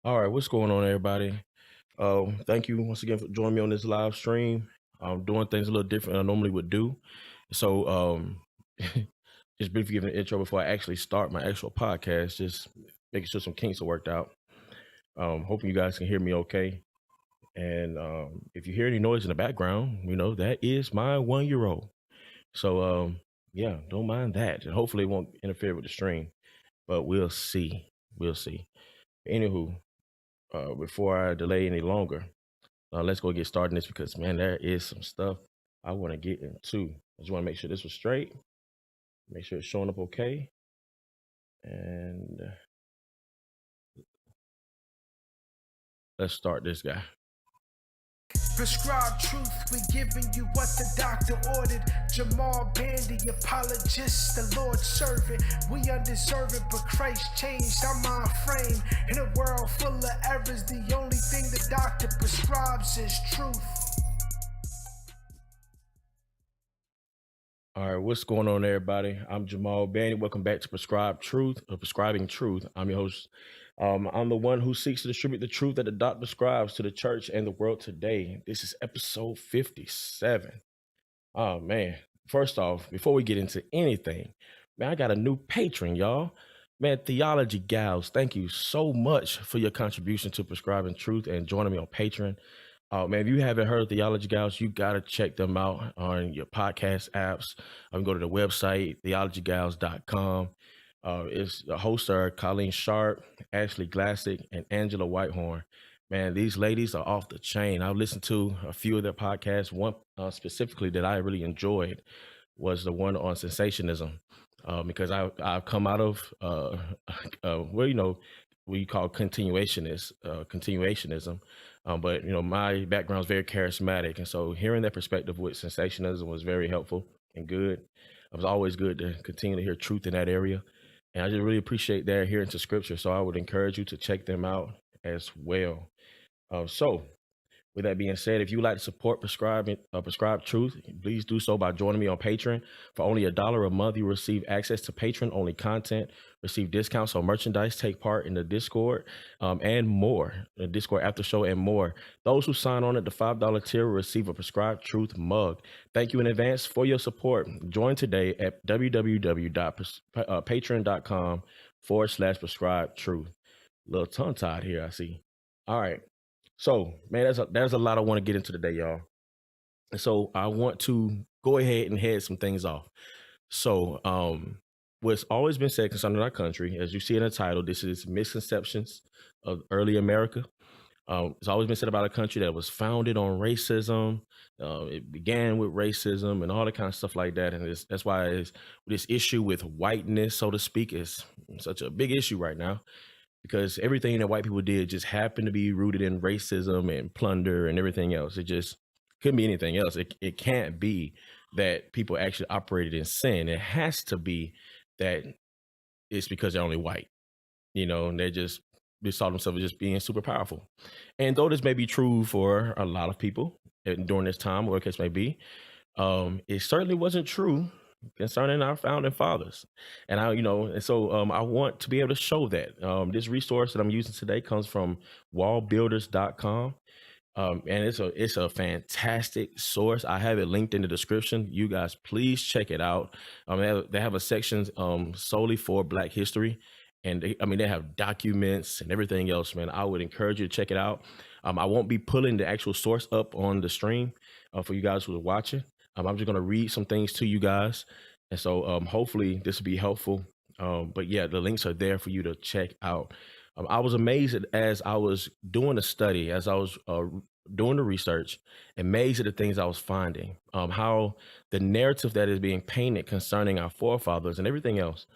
All right, what's going on, everybody? Thank you once again for joining me on this live stream. I'm doing things a little different than I normally would do. So, just briefly giving an intro before I actually start my actual podcast, just making sure some kinks are worked out. Hoping you guys can hear me okay. And if you hear any noise in the background, that is my 1 year old. So, yeah, don't mind that. And hopefully it won't interfere with the stream, but we'll see. We'll see. Anywho, before I delay any longer, let's go get started in this because, man, there is some stuff I want to get into. I just want to make sure this was straight, make sure it's showing up okay. And let's start this guy. Prescribed truth, we giving you what the doctor ordered. Jamal Bandy, apologist, the Lord's servant. We undeserving, but Christ changed our mind frame. In a world full of errors, the only thing the doctor prescribes is truth. All right, what's going on, everybody? I'm Jamal Bandy. Welcome back to Prescribing Truth. I'm your host. I'm the one who seeks to distribute the truth that the doctor prescribes to the church and the world today. This is episode 57. Oh, man. First off, before we get into anything, man, I got a new patron, y'all. Man, Theology Gals, thank you so much for your contribution to Prescribing Truth and joining me on Patreon. Man, if you haven't heard of Theology Gals, you got to check them out on your podcast apps. Go to the website, theologygals.com. It's the hosts are Colleen Sharp, Ashley Glassick, and Angela Whitehorn. Man, these ladies are off the chain. I've listened to a few of their podcasts. One specifically that I really enjoyed was the one on sensationism, because I've come out of we call continuationism. But my background is very charismatic, and so hearing that perspective with sensationalism was very helpful and good. It was always good to continue to hear truth in that area, and I just really appreciate their adherence to Scripture. So I would encourage you to check them out as well. So with that being said, if you would like to support Prescribed Truth, please do so by joining me on Patreon. For only $1 a month, you receive access to Patreon-only content, receive discounts on merchandise, take part in the Discord, and more, the Discord after show and more. Those who sign on at the $5 tier will receive a Prescribed Truth mug. Thank you in advance for your support. Join today at www.patreon.com/Prescribed Truth. Little tongue-tied here, I see. All right. So, man, there's a lot I want to get into today, y'all. And so I want to go ahead and head some things off. So, what's always been said concerning our country, as you see in the title, this is Misconceptions of Early America. It's always been said about a country that was founded on racism. It began with racism and all that kind of stuff like that. And that's why this issue with whiteness, so to speak, is such a big issue right now. Because everything that white people did just happened to be rooted in racism and plunder and everything else. It just couldn't be anything else. It can't be that people actually operated in sin. It has to be that it's because they're only white, and they saw themselves as just being super powerful. And though this may be true for a lot of people during this time, whatever the case may be, it certainly wasn't true concerning our founding fathers. And I want to be able to show that. This resource that I'm using today comes from wallbuilders.com. And it's a fantastic source. I have it linked in the description. You guys, please check it out. They have a section solely for Black history. And they have documents and everything else, man. I would encourage you to check it out. I won't be pulling the actual source up on the stream for you guys who are watching. I'm just going to read some things to you guys. And so hopefully this will be helpful. But yeah, the links are there for you to check out. I was amazed as I was doing the study, as I was doing the research, amazed at the things I was finding, how the narrative that is being painted concerning our forefathers and everything else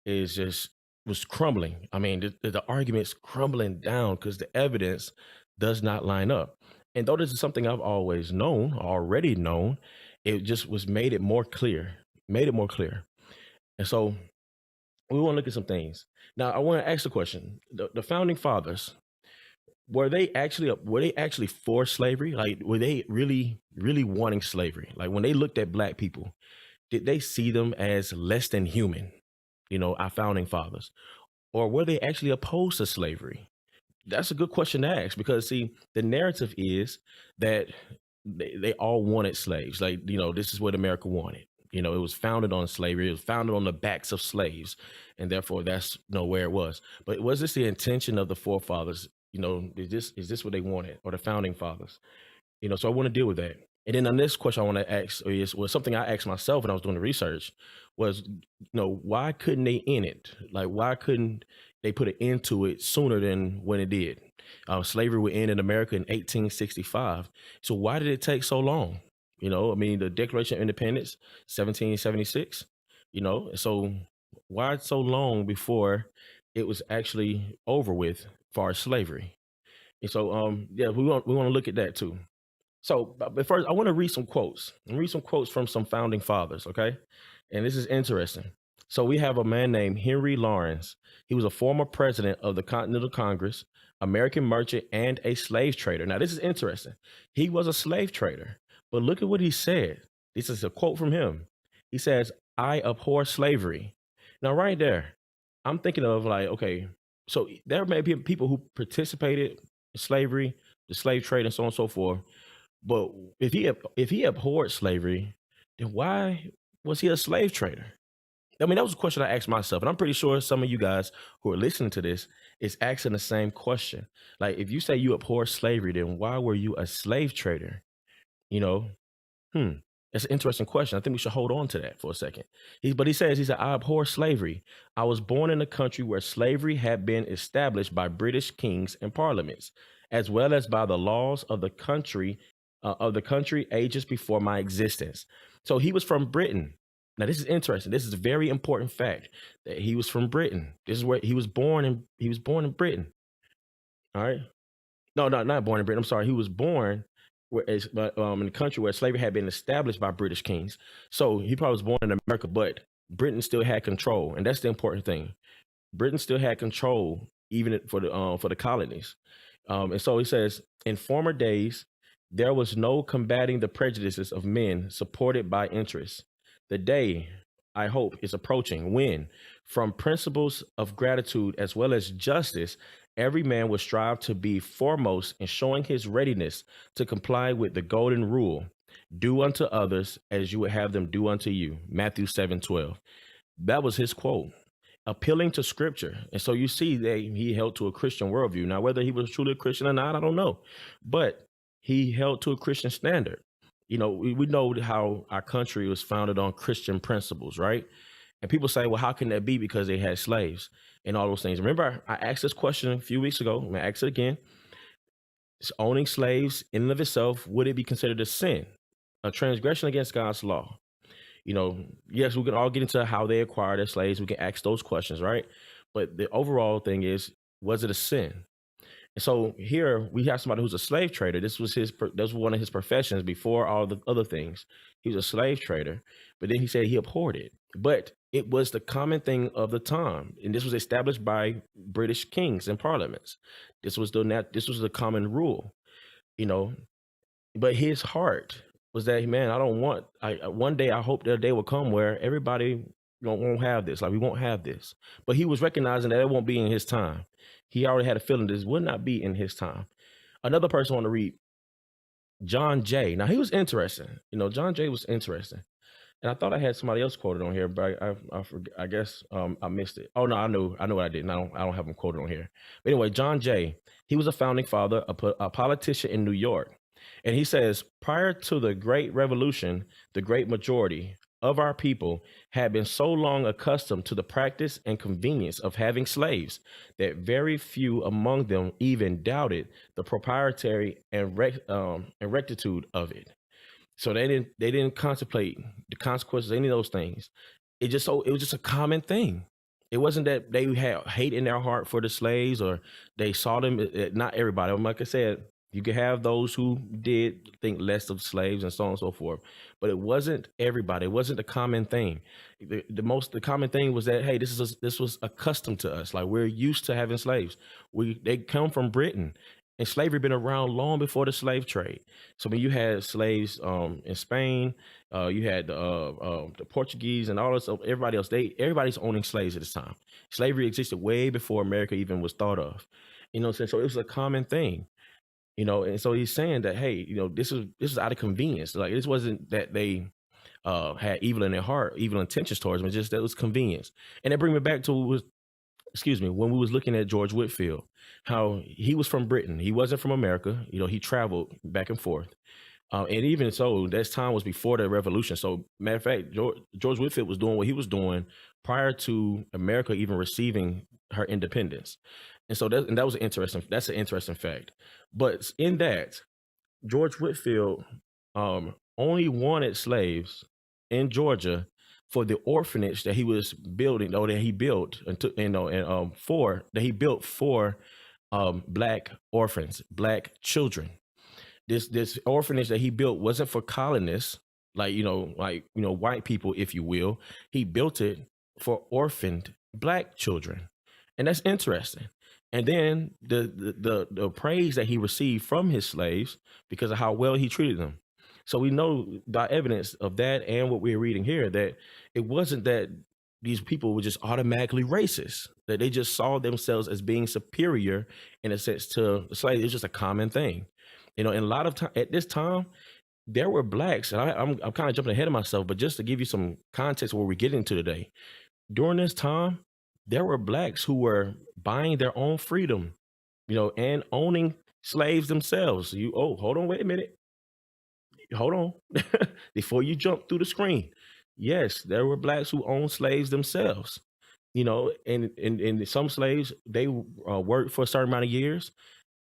was crumbling. The argument's crumbling down because the evidence does not line up. And though this is something I've already known, it just made it more clear. And so we want to look at some things. Now, I want to ask the question: the founding fathers, were they actually for slavery? Like, were they really wanting slavery? Like, when they looked at Black people, did they see them as less than human? Our founding fathers, or were they actually opposed to slavery? That's a good question to ask because see, the narrative is that they all wanted slaves. Like, this is what America wanted. It was founded on slavery. It was founded on the backs of slaves, and therefore that's where it was. But was this the intention of the forefathers? Is this what they wanted, or the founding fathers? So I want to deal with that. And then the next question I want to ask was something I asked myself when I was doing the research was, why couldn't they end it? Like, why couldn't they put an end to it sooner than when it did? Slavery would end in America in 1865. So why did it take so long? I mean, the Declaration of Independence, 1776, so why so long before it was actually over with for slavery? And so, yeah, we want to look at that too. So, but first, I want to read some quotes. And read some quotes from some founding fathers, okay? And this is interesting. So we have a man named Henry Lawrence. He was a former president of the Continental Congress, American merchant, and a slave trader. Now, this is interesting. He was a slave trader, but look at what he said. This is a quote from him. He says, "I abhor slavery." Now, right there, I'm thinking of like, okay, so there may be people who participated in slavery, the slave trade, and so on and so forth, but if he abhorred slavery, then why was he a slave trader? I mean, that was a question I asked myself, and I'm pretty sure some of you guys who are listening to this is asking the same question. Like, if you say you abhor slavery, then why were you a slave trader? You know, Hmm. That's an interesting question. I think we should hold on to that for a second. But he said, I abhor slavery. I was born in a country where slavery had been established by British kings and parliaments, as well as by the laws of the country ages before my existence. So he was from Britain. Now, this is interesting. This is a very important fact that he was from Britain. This is where he was born, and he was born in Britain. All right. No, not born in Britain. I'm sorry. He was born in a country where slavery had been established by British kings. So he probably was born in America, but Britain still had control, and that's the important thing. Britain still had control even for the colonies. And so he says, in former days, there was no combating the prejudices of men supported by interests. The day, I hope, is approaching when, from principles of gratitude as well as justice, every man will strive to be foremost in showing his readiness to comply with the golden rule: do unto others as you would have them do unto you. Matthew 7:12. That was his quote, appealing to scripture. And so you see that he held to a Christian worldview. Now, whether he was truly a Christian or not, I don't know. But he held to a Christian standard. We know how our country was founded on Christian principles, right? And people say, well, how can that be? Because they had slaves and all those things. Remember, I asked this question a few weeks ago. I'm going to ask it again. Owning slaves in and of itself, would it be considered a sin, a transgression against God's law? Yes, we can all get into how they acquired their slaves. We can ask those questions, right? But the overall thing is, was it a sin? And so here we have somebody who's a slave trader. That was one of his professions before all the other things. He was a slave trader, but then he said he abhorred it. But it was the common thing of the time, and this was established by British kings and parliaments. This was the common rule, you know. But his heart was that, man, I don't want. One day I hope that a day will come where everybody won't have this. Like, we won't have this. But he was recognizing that it won't be in his time. He already had a feeling this would not be in his time. Another person I want to read, John Jay. Now, he was interesting. John Jay was interesting. And I thought I had somebody else quoted on here, but I guess I missed it. Oh no, I know what I did. I don't have him quoted on here. But anyway, John Jay, he was a founding father, a politician in New York, and he says, prior to the Great Revolution, the great majority of our people had been so long accustomed to the practice and convenience of having slaves that very few among them even doubted the proprietary and rectitude of it. So they didn't contemplate the consequences, any of those things. It was just a common thing. It wasn't that they had hate in their heart for the slaves, or they saw them. Not everybody. Like I said, you could have those who did think less of slaves and so on and so forth, but it wasn't everybody. It wasn't the common thing. The common thing was that, hey, this was accustomed to us. Like, we're used to having slaves. They come from Britain. And slavery been around long before the slave trade. So when you had slaves in Spain, you had the Portuguese and all this, everybody's owning slaves at this time. Slavery existed way before America even was thought of. You know what I'm saying? So it was a common thing, you know, and so he's saying that, hey, you know, this is out of convenience. Like this wasn't that they had evil in their heart, evil intentions towards him. It's just that it was convenience. And that bring me back to was, excuse me, when we was looking at George Whitfield, how he was from Britain. He wasn't from America. You know, he traveled back and forth. And even so, that time was before the revolution. So, matter of fact, George Whitfield was doing what he was doing prior to America even receiving her independence. And so that was interesting. That's an interesting fact. But in that, George Whitfield only wanted slaves in Georgia for the orphanage that he was building, or that he built, and took, you know, and for that he built for black orphans, black children. This orphanage that he built wasn't for colonists, like white people, if you will. He built it for orphaned black children, and that's interesting. And then the praise that he received from his slaves because of how well he treated them. So we know by evidence of that and what we're reading here that it wasn't that these people were just automatically racist, that they just saw themselves as being superior in a sense to slaves. It's just a common thing. You know, and a lot of time at this time, there were blacks, and I'm kind of jumping ahead of myself, but just to give you some context where we're getting to today, during this time, there were blacks who were buying their own freedom, you know, and owning slaves themselves. Hold on, wait a minute, hold on, before you jump through the screen. Yes, there were blacks who owned slaves themselves, you know, and some slaves they worked for a certain amount of years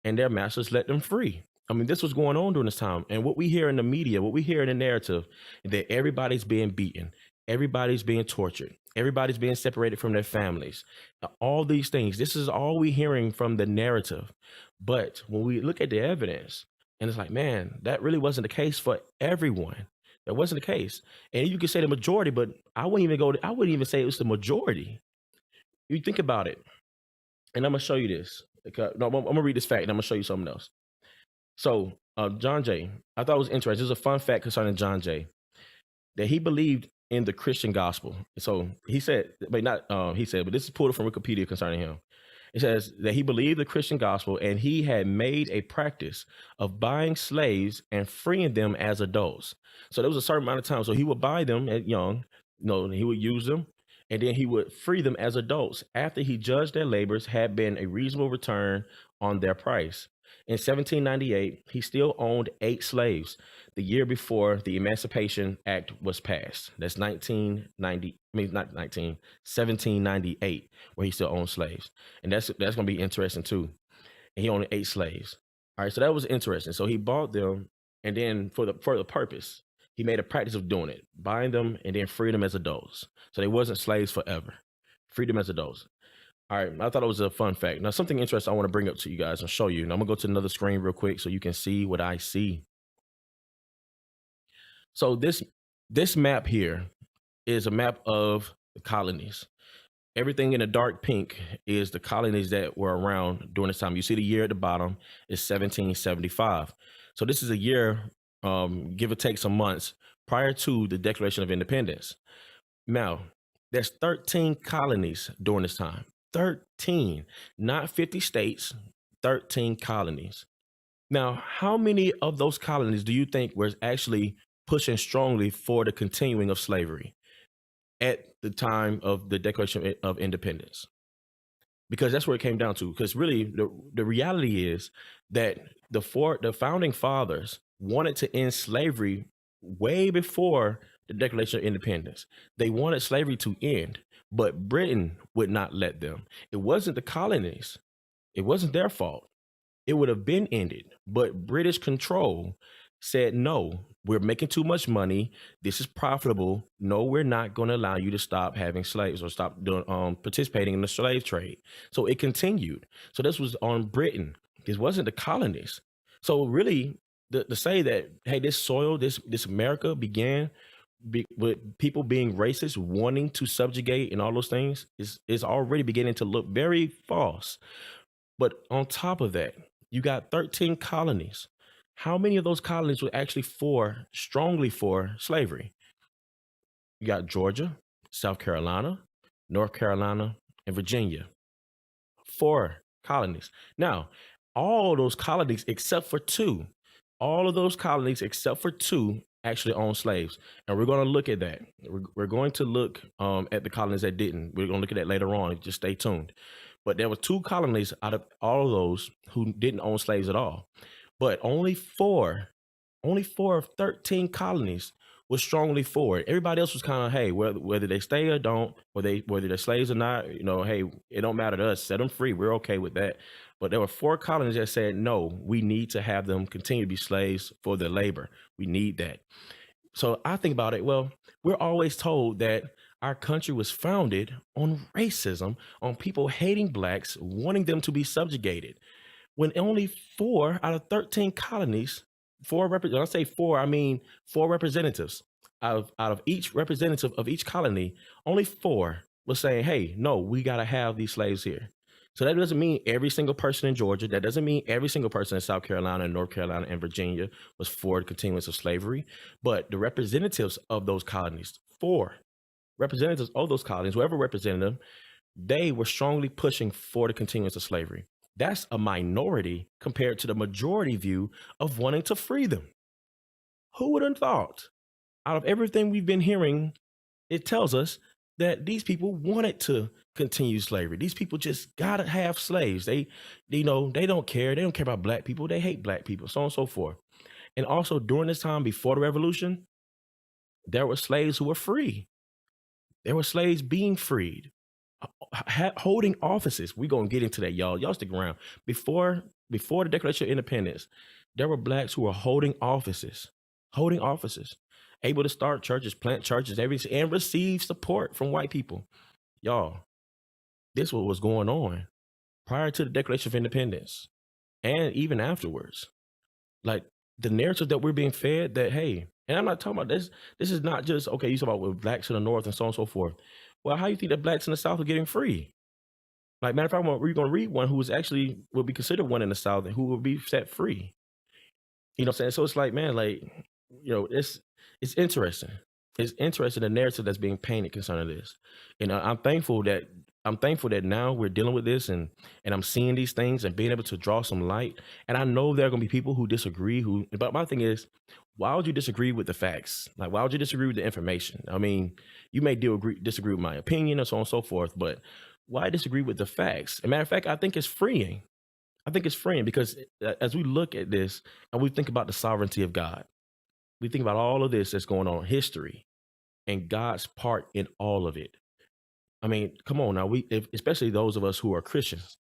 and their masters let them free. I mean, this was going on during this time. And what we hear in the media, what we hear in the narrative, that everybody's being beaten, everybody's being tortured, everybody's being separated from their families, all these things. This is all we hearing from the narrative. But when we look at the evidence, and it's like, man, that really wasn't the case for everyone. That wasn't the case. And you could say the majority, but I wouldn't even say it was the majority. You think about it, and I'm gonna show you this. No, I'm gonna read this fact, and I'm gonna show you something else. So, John Jay, I thought it was interesting. There's a fun fact concerning John Jay that he believed in the Christian gospel. So he said, but not he said, but this is pulled from Wikipedia concerning him. It says that he believed the Christian gospel and he had made a practice of buying slaves and freeing them as adults. So there was a certain amount of time. So he would buy them at young, he would use them, and then he would free them as adults after he judged their labors had been a reasonable return on their price. In 1798, he still owned 8 slaves, the year before the Emancipation Act was passed. That's 1990, I mean, not 19, 1798, where he still owned slaves. And that's going to be interesting too. And he owned 8 slaves. All right, so that was interesting. So he bought them, and then for the purpose, he made a practice of doing it, buying them and then freed them as adults. So they wasn't slaves forever. Freed them as adults. All right, I thought it was a fun fact. Now, something interesting I want to bring up to you guys and show you. And I'm gonna go to another screen real quick so you can see what I see. So this map here is a map of the colonies. Everything in the dark pink is the colonies that were around during this time. You see the year at the bottom is 1775. So this is a year, give or take some months, prior to the Declaration of Independence. Now, there's 13 colonies during this time. 13, not 50 states, 13 colonies. Now, how many of those colonies do you think were actually pushing strongly for the continuing of slavery at the time of the Declaration of Independence? Because that's where it came down to. Because really, the reality is that the founding fathers wanted to end slavery way before the Declaration of Independence. They wanted slavery to end, but Britain would not let them. It wasn't the colonies. It wasn't their fault. It would have been ended, but British control said, no, we're making too much money. This is profitable. No, we're not going to allow you to stop having slaves or stop doing, participating in the slave trade. So it continued. So this was on Britain. This wasn't the colonies. So really, to say that, hey, this soil, this America began with people being racist, wanting to subjugate and all those things is already beginning to look very false. But on top of that, you got 13 colonies. How many of those colonies were actually strongly for slavery? You got Georgia, South Carolina, North Carolina, and Virginia. 4 colonies. Now, all those colonies except for two, all of those colonies except for two actually owned slaves. And we're going to look at that. We're going to look at the colonies that didn't. We're going to look at that later on. Just stay tuned. But there were two colonies out of all of those who didn't own slaves at all. But only four of 13 colonies was strongly for it. Everybody else was kind of, hey, whether they stay or don't, whether they're slaves or not, hey, it don't matter to us. Set them free. We're okay with that. But there were four colonies that said, no, we need to have them continue to be slaves for their labor. We need that. So I think about it. Well, we're always told that our country was founded on racism, on people hating blacks, wanting them to be subjugated. When only 4 out of 13 colonies, when I say 4, I mean 4 representatives out of each representative of each colony, only 4 was saying, hey, no, we got to have these slaves here. So that doesn't mean every single person in Georgia, that doesn't mean every single person in South Carolina and North Carolina and Virginia was for the continuance of slavery, but the representatives of those colonies, 4 representatives of those colonies, whoever represented them, they were strongly pushing for the continuance of slavery. That's a minority compared to the majority view of wanting to free them. Who would have thought? Out of everything we've been hearing, it tells us that these people wanted to continue slavery. These people just gotta have slaves. They don't care. They don't care about black people. They hate black people, so on and so forth. And also during this time before the revolution, there were slaves who were free. There were slaves being freed, holding offices. We're gonna get into that, y'all. Y'all stick around. Before the Declaration of Independence, there were blacks who were holding offices, able to start churches, plant churches, everything, and receive support from white people. Y'all, this what was going on prior to the Declaration of Independence and even afterwards. Like the narrative that we're being fed that, hey, and I'm not talking about this. This is not just, okay, you talk about with blacks in the North and so on and so forth. Well, how do you think that blacks in the South are getting free? Like, matter of fact, we're going to read one who is actually will be considered one in the South and who will be set free. You know what I'm saying? So it's like, man, like, it's interesting. It's interesting the narrative that's being painted concerning this. And I'm thankful that now we're dealing with this and I'm seeing these things and being able to draw some light. And I know there are going to be people who disagree. But my thing is, why would you disagree with the facts? Like, why would you disagree with the information? I mean, you may disagree with my opinion and so on and so forth, but why disagree with the facts? As a matter of fact, I think it's freeing. Because as we look at this and we think about the sovereignty of God, we think about all of this that's going on in history and God's part in all of it. I mean, come on now, especially those of us who are Christians,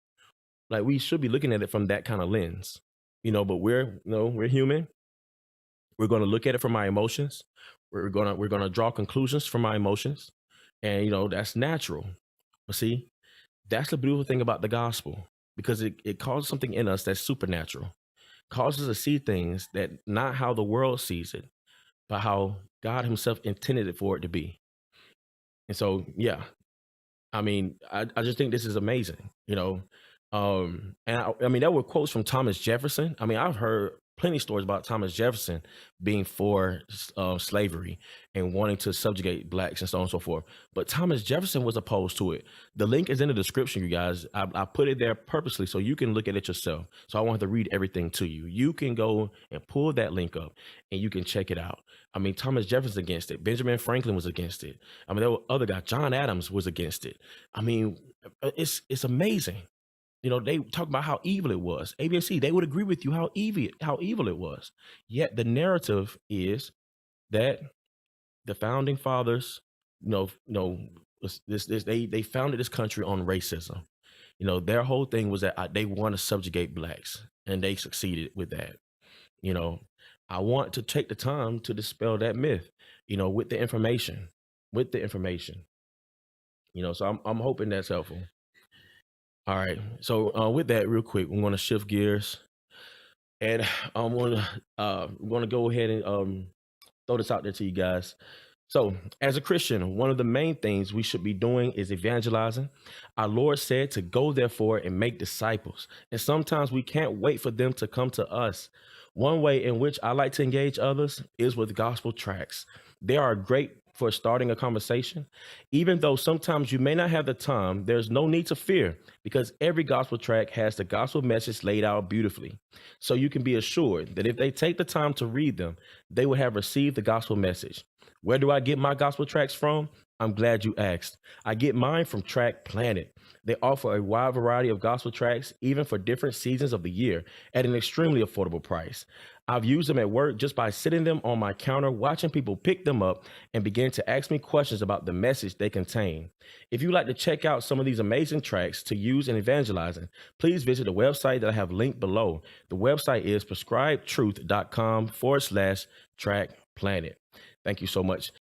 like we should be looking at it from that kind of lens, but we're human. We're going to look at it from our emotions. We're going to draw conclusions from our emotions. And, that's natural. But see, that's the beautiful thing about the gospel, because it causes something in us that's supernatural, causes us to see things that not how the world sees it, but how God himself intended it for it to be. And so, yeah, I mean, I just think this is amazing, and I mean, there were quotes from Thomas Jefferson. I mean, I've heard plenty of stories about Thomas Jefferson being for slavery and wanting to subjugate blacks and so on and so forth. But Thomas Jefferson was opposed to it. The link is in the description, you guys. I put it there purposely so you can look at it yourself. So I wanted to read everything to you. You can go and pull that link up and you can check it out. I mean, Thomas Jefferson against it. Benjamin Franklin was against it. I mean, there were other guys. John Adams was against it. I mean, it's amazing. They talk about how evil it was. ABC, they would agree with you how evil it was. Yet the narrative is that the founding fathers, they founded this country on racism. Their whole thing was that they want to subjugate blacks, and they succeeded with that. I want to take the time to dispel that myth, with the information. So I'm hoping that's helpful. All right. So with that, real quick, we're going to shift gears, and I'm going to go ahead and throw this out there to you guys. So, as a Christian, one of the main things we should be doing is evangelizing. Our Lord said to go, therefore, and make disciples. And sometimes we can't wait for them to come to us. One way in which I like to engage others is with gospel tracts. There are great for starting a conversation. Even though sometimes you may not have the time, there's no need to fear because every gospel track has the gospel message laid out beautifully. So you can be assured that if they take the time to read them, they will have received the gospel message. Where do I get my gospel tracks from? I'm glad you asked. I get mine from Track Planet. They offer a wide variety of gospel tracks, even for different seasons of the year, at an extremely affordable price. I've used them at work just by sitting them on my counter, watching people pick them up and begin to ask me questions about the message they contain. If you'd like to check out some of these amazing tracks to use in evangelizing, please visit the website that I have linked below. The website is prescribetruth.com/track planet. Thank you so much.